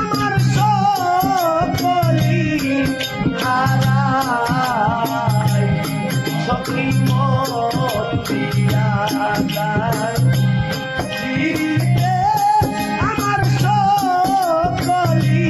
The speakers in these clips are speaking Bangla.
আমার সকলি হারাই, আমার সকলি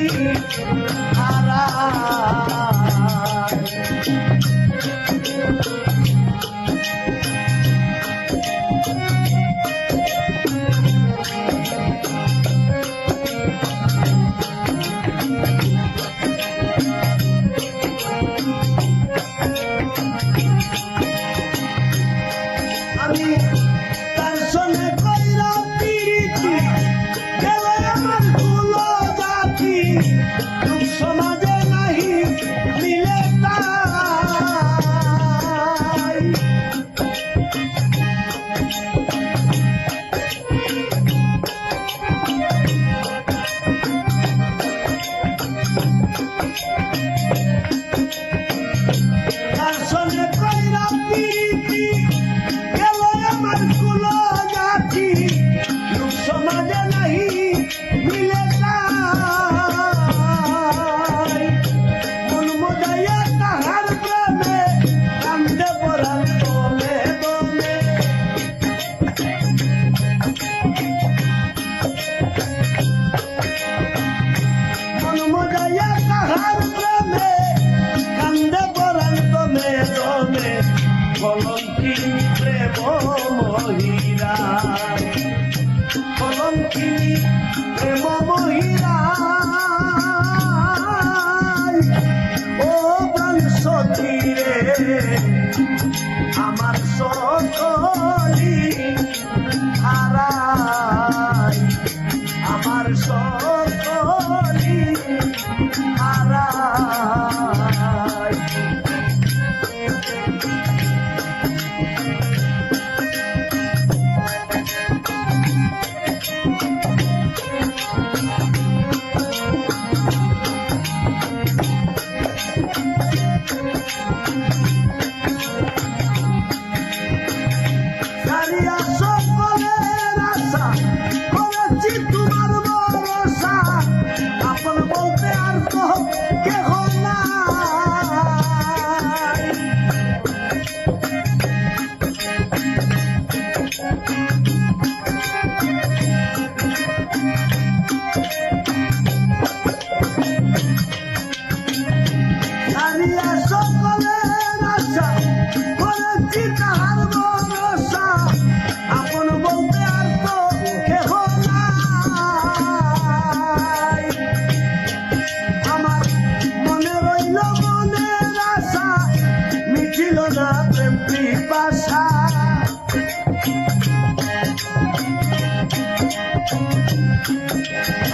হারাই।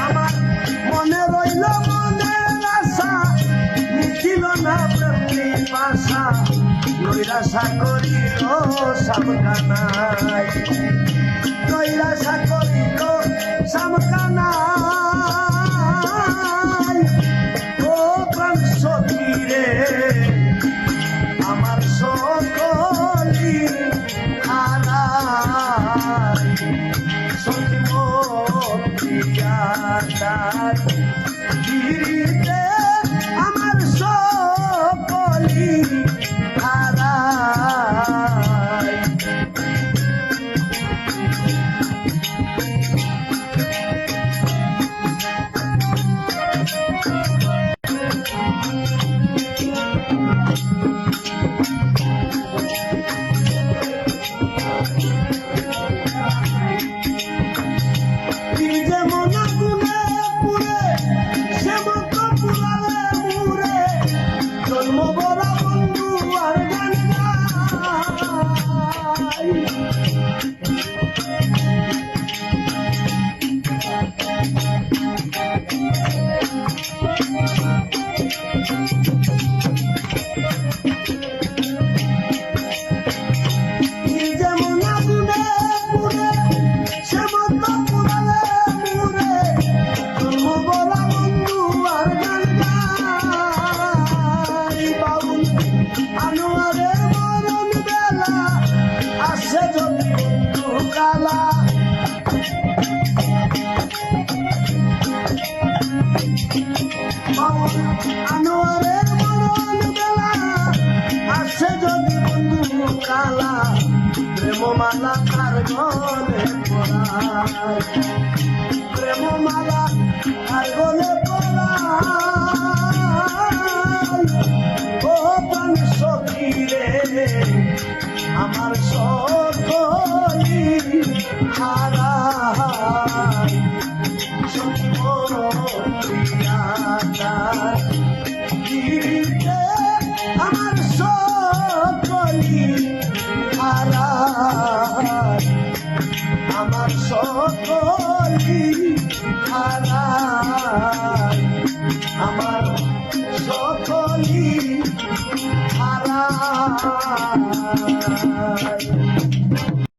আমার মনে রইল মনের আশা, মিছিল না প্রেম ভাষা, নৈরাশা করিল সামকানাই, নৈরাশা করিল সামকানাই। ও প্রাণ সখী রে আমার সকলি হারাই, সখী গিরিতে আমার সকলি হারাই। জন্ম বরা বন্ধ মালা তার গলে পরাই প্রেম মালা তার গলে পরাই ও প্রাণ সখী রে আমার সকলি হারাই সখী মোর প্রিয়াদার গিরিতে আমার সকলি হারাই আমার সকলি হারাই আমার সকলি হারাই